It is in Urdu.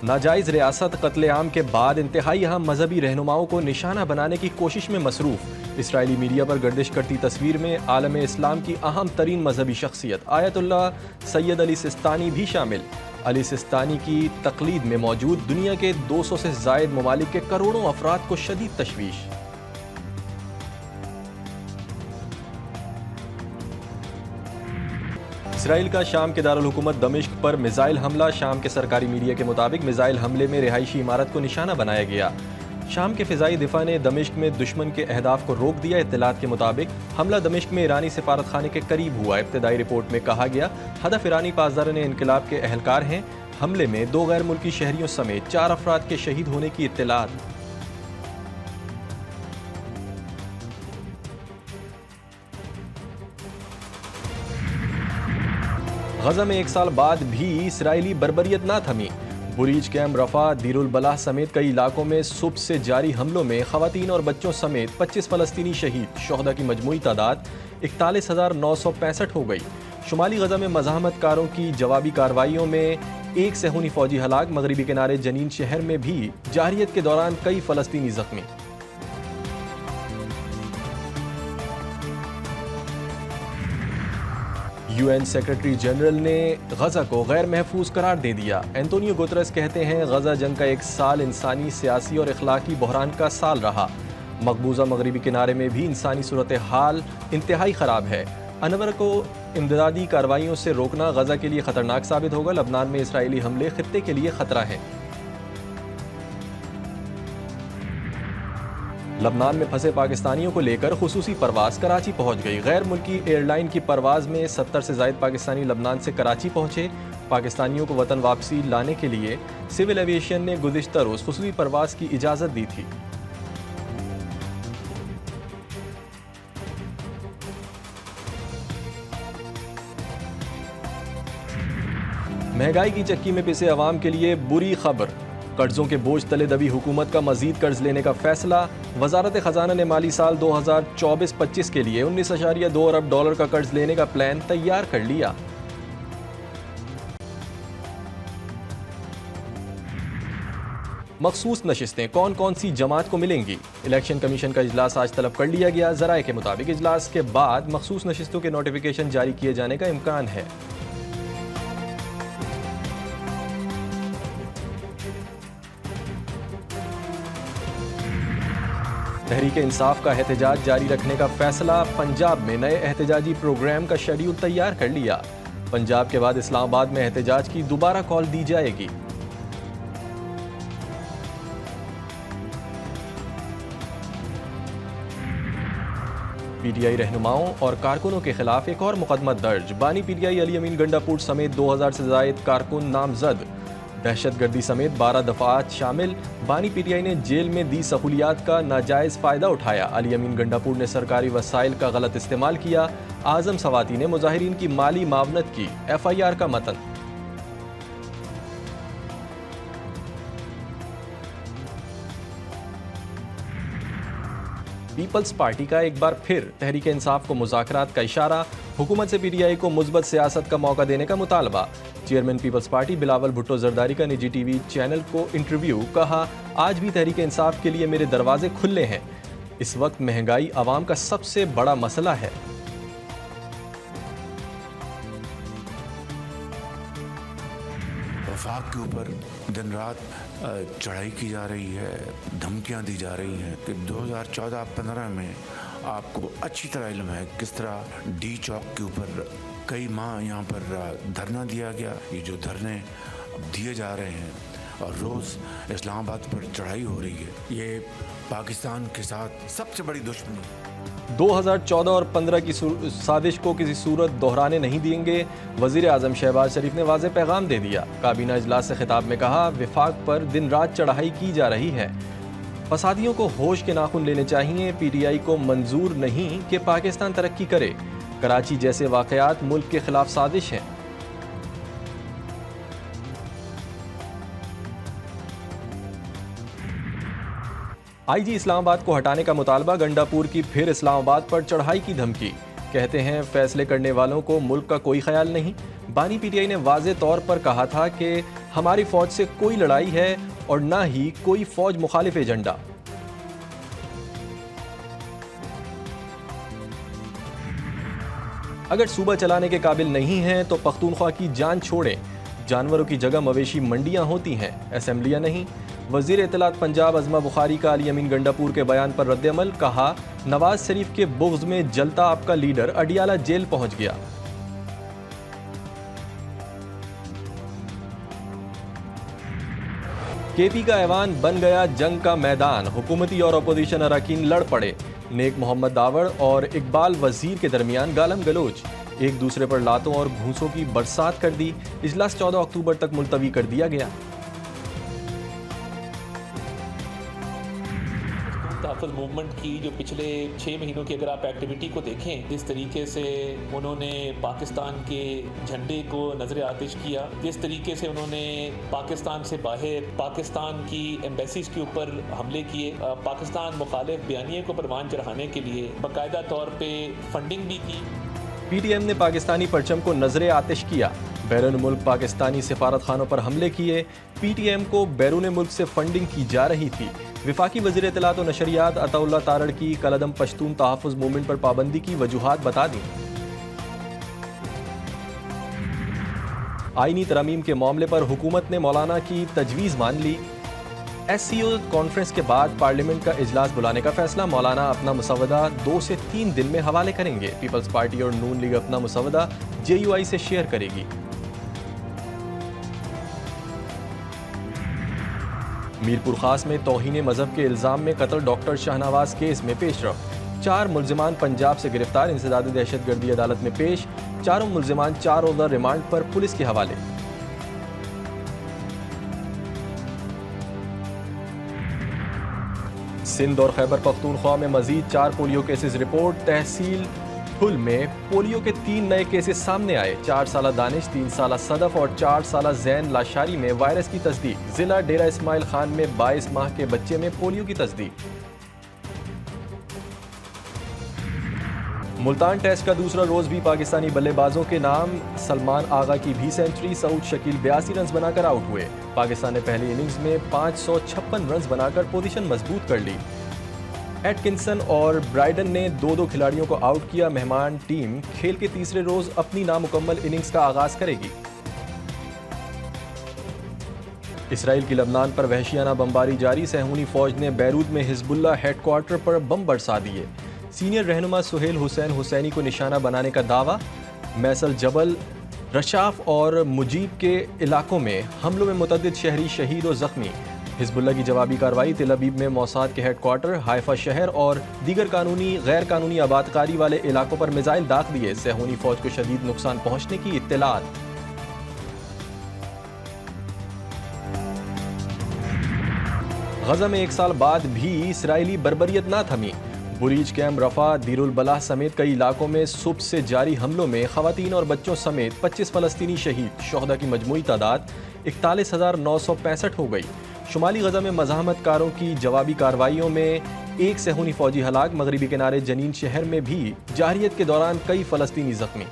ناجائز ریاست قتل عام کے بعد انتہائی اہم مذہبی رہنماؤں کو نشانہ بنانے کی کوشش میں مصروف اسرائیلی میڈیا پر گردش کرتی تصویر میں عالم اسلام کی اہم ترین مذہبی شخصیت آیت اللہ سید علی سستانی بھی شامل۔ علی سستانی کی تقلید میں موجود دنیا کے 200 سے زائد ممالک کے کروڑوں افراد کو شدید تشویش۔ اسرائیل کا شام کے دارالحکومت دمشق پر میزائل حملہ۔ شام کے سرکاری میڈیا کے مطابق میزائل حملے میں رہائشی عمارت کو نشانہ بنایا گیا۔ شام کے فضائی دفاع نے دمشق میں دشمن کے اہداف کو روک دیا۔ اطلاعات کے مطابق حملہ دمشق میں ایرانی سفارت خانے کے قریب ہوا۔ ابتدائی رپورٹ میں کہا گیا ہدف ایرانی پاسداران انقلاب کے اہلکار ہیں۔ حملے میں 2 غیر ملکی شہریوں سمیت 4 افراد کے شہید ہونے کی اطلاعات۔ غزہ میں 1 سال بعد بھی اسرائیلی بربریت نہ تھمی۔ بریج کیمپ رفح، دیر البلح سمیت کئی علاقوں میں صبح سے جاری حملوں میں خواتین اور بچوں سمیت 25 فلسطینی شہید۔ شہداء کی مجموعی تعداد 41,965 ہو گئی۔ شمالی غزہ میں مزاحمت کاروں کی جوابی کارروائیوں میں 1 صہیونی فوجی ہلاک۔ مغربی کنارے جنین شہر میں بھی جارحیت کے دوران کئی فلسطینی زخمی۔ UN سیکرٹری جنرل نے غزہ کو غیر محفوظ قرار دے دیا۔ اینٹونیو گوترس کہتے ہیں غزہ جنگ کا 1 سال انسانی، سیاسی اور اخلاقی بحران کا سال رہا۔ مقبوضہ مغربی کنارے میں بھی انسانی صورتحال انتہائی خراب ہے۔ انور کو امدادی کارروائیوں سے روکنا غزہ کے لیے خطرناک ثابت ہوگا۔ لبنان میں اسرائیلی حملے خطے کے لیے خطرہ ہیں۔ لبنان میں پھنسے پاکستانیوں کو لے کر خصوصی پرواز کراچی پہنچ گئی۔ غیر ملکی ایئر لائن کی پرواز میں 70 سے زائد پاکستانی لبنان سے کراچی پہنچے۔ پاکستانیوں کو وطن واپسی لانے کے لیے سول ایویشن نے گزشتہ روز خصوصی پرواز کی اجازت دی تھی۔ مہنگائی کی چکی میں پسے عوام کے لیے بری خبر۔ قرضوں کے بوجھ تلے دبی حکومت کا مزید قرض لینے کا فیصلہ۔ وزارت خزانہ نے مالی سال 2024-25 کے لیے 19.2 ارب ڈالر کا قرض لینے کا پلان تیار کر لیا۔ مخصوص نشستیں کون کون سی جماعت کو ملیں گی؟ الیکشن کمیشن کا اجلاس آج طلب کر لیا گیا۔ ذرائع کے مطابق اجلاس کے بعد مخصوص نشستوں کے نوٹیفیکیشن جاری کیے جانے کا امکان ہے۔ تحریک انصاف کا احتجاج جاری رکھنے کا فیصلہ۔ پنجاب میں نئے احتجاجی پروگرام کا شیڈیول تیار کر لیا۔ پنجاب کے بعد اسلام آباد میں احتجاج کی دوبارہ کال دی جائے گی۔ پی ٹی آئی رہنماؤں اور کارکنوں کے خلاف ایک اور مقدمہ درج۔ بانی پی ٹی آئی علی امین گنڈاپور سمیت 2000 سے زائد کارکن نامزد۔ دہشت گردی سمیت 12 دفعات شامل۔ بانی پی ٹی آئی نے جیل میں دی سہولیات کا ناجائز فائدہ اٹھایا۔ علی امین گنڈاپور نے سرکاری وسائل کا غلط استعمال کیا۔ اعظم سواتی نے مظاہرین کی مالی معاونت کی۔ FIR کا متن۔ پیپلز پارٹی کا ایک بار پھر تحریک انصاف کو مذاکرات کا اشارہ۔ حکومت سے پی ٹی آئی کو مثبت سیاست کا موقع دینے کا مطالبہ۔ چیئرمین پیپلز پارٹی بلاول بھٹو زرداری کا نجی ٹی وی چینل کو انٹرویو۔ کہا آج بھی تحریک انصاف کے لیے میرے دروازے کھلے ہیں۔ اس وقت مہنگائی عوام کا سب سے بڑا مسئلہ ہے۔ وفاق کے اوپر دن رات چڑھائی کی جا رہی ہے، دھمکیاں دی جا رہی ہیں کہ 2014-15 میں آپ کو اچھی طرح علم ہے کس طرح ڈی چوک کے اوپر کئی ماہ یہاں پر دھرنا دیا گیا۔ یہ جو دھرنے دیے جا رہے ہیں اور روز اسلام آباد پر چڑھائی ہو رہی ہے، یہ پاکستان کے ساتھ سب سے بڑی دشمنی۔ 2014 اور 15 کی سازش کو کسی صورت دہرانے نہیں دیں گے۔ وزیر اعظم شہباز شریف نے واضح پیغام دے دیا۔ کابینہ اجلاس سے خطاب میں کہا وفاق پر دن رات چڑھائی کی جا رہی ہے۔ فسادیوں کو ہوش کے ناخن لینے چاہیے۔ پی ٹی آئی کو منظور نہیں کہ پاکستان ترقی کرے۔ کراچی جیسے واقعات ملک کے خلاف سازش ہیں۔ آئی جی اسلام آباد کو ہٹانے کا مطالبہ۔ گنڈاپور کی پھر اسلام آباد پر چڑھائی کی دھمکی۔ کہتے ہیں فیصلے کرنے والوں کو ملک کا کوئی خیال نہیں۔ بانی پی ٹی آئی نے واضح طور پر کہا تھا کہ ہماری فوج سے کوئی لڑائی ہے اور نہ ہی کوئی فوج مخالف ایجنڈا۔ اگر صوبہ چلانے کے قابل نہیں ہیں تو پختونخوا کی جان چھوڑیں، جانوروں کی جگہ مویشی منڈیاں ہوتی ہیں، اسمبلیاں نہیں۔ وزیر اطلاعات پنجاب عظمہ بخاری کا علی امین گنڈاپور کے بیان پر رد عمل، کہا نواز شریف کے بغض میں جلتا آپ کا لیڈر اڈیالہ جیل پہنچ گیا۔ کے پی کا ایوان بن گیا جنگ کا میدان، حکومتی اور اپوزیشن اراکین لڑ پڑے، نیک محمد داوڑ اور اقبال وزیر کے درمیان گالم گلوچ، ایک دوسرے پر لاتوں اور گھونسوں کی برسات کر دی، اجلاس 14 اکتوبر تک ملتوی کر دیا گیا۔ تحفظ موومنٹ کی جو پچھلے 6 مہینوں کی اگر آپ ایکٹیویٹی کو دیکھیں، جس طریقے سے انہوں نے پاکستان کے جھنڈے کو نظر آتش کیا، جس طریقے سے انہوں نے پاکستان سے باہر پاکستان کی ایمبیسیز کے اوپر حملے کیے، پاکستان مخالف بیانیے کو پروان چڑھانے کے لیے باقاعدہ طور پہ فنڈنگ بھی کی۔ پی ٹی ایم نے پاکستانی پرچم کو نظر آتش کیا، بیرون ملک پاکستانی سفارت خانوں پر حملے کیے، پی ٹی ایم کو بیرون ملک سے فنڈنگ کی جا رہی تھی۔ وفاقی وزیر اطلاعات و نشریات عطا اللہ تارڑ کی کالعدم پشتون تحفظ موومنٹ پر پابندی کی وجوہات بتا دیں۔ آئینی ترامیم کے معاملے پر حکومت نے مولانا کی تجویز مان لی، ایس سی او کانفرنس کے بعد پارلیمنٹ کا اجلاس بلانے کا فیصلہ، مولانا اپنا مسودہ 2 سے 3 دن میں حوالے کریں گے، پیپلز پارٹی اور نون لیگ اپنا مسودہ جے یو آئی سے شیئر کرے گی۔ میرپور خاص میں توہین مذہب کے الزام میں قتل ڈاکٹر شاہنواز کیس میں پیش رفت، 4 ملزمان پنجاب سے گرفتار، انسداد دہشت گردی عدالت میں پیش، چاروں ملزمان 4 روزہ ریمانڈ پر پولیس کے حوالے۔ سندھ اور خیبر پختونخوا میں مزید 4 پولیو کیسز رپورٹ، تحصیل پھل میں پولیو کے 3 نئے کیسز سامنے آئے، 4 سالہ دانش، 3 سالہ صدف اور 4 سالہ زین لاشاری میں وائرس کی تصدیق، ضلع ڈیرہ اسماعیل خان میں 22 ماہ کے بچے میں پولیو کی تصدیق۔ ملتان ٹیسٹ کا دوسرا روز بھی پاکستانی بلے بازوں کے نام، سلمان آغا کی بھی سینچری، سعود شکیل 82 رنز بنا کر آؤٹ ہوئے، پاکستان نے پہلی اننگز میں 556 رنز بنا کر پوزیشن مضبوط کر لی۔ ایٹکنسن اور برائڈن نے 2 کھلاڑیوں کو آؤٹ کیا، مہمان ٹیم کھیل کے تیسرے روز اپنی نامکمل اننگز کا آغاز کرے گی۔ اسرائیل کی لبنان پر وحشیانہ بمباری جاری، صہیونی فوج نے بیروت میں حزب اللہ ہیڈ کوارٹر پر بم برسا دیے، سینئر رہنما سہیل حسین حسینی کو نشانہ بنانے کا دعویٰ، میسل جبل، رشاف اور مجیب کے علاقوں میں حملوں میں متعدد شہری شہید و زخمی، حزب اللہ کی جوابی کارروائی، تل ابیب میں موساد کے ہیڈ کوارٹر، حائفہ شہر اور دیگر قانونی غیر قانونی آباد کاری والے علاقوں پر میزائل داغ دیے، صہیونی فوج کو شدید نقصان پہنچنے کی اطلاعات۔ غزہ میں 1 سال بعد بھی اسرائیلی بربریت نہ تھمی، بریج کیمپ رفح، دیر البلح سمیت کئی علاقوں میں صبح سے جاری حملوں میں خواتین اور بچوں سمیت 25 فلسطینی شہید، شہداء کی مجموعی تعداد 41,965 ہو گئی۔ شمالی غزہ میں مزاحمت کاروں کی جوابی کارروائیوں میں 1 صہیونی فوجی ہلاک، مغربی کنارے جنین شہر میں بھی جارحیت کے دوران کئی فلسطینی زخمی۔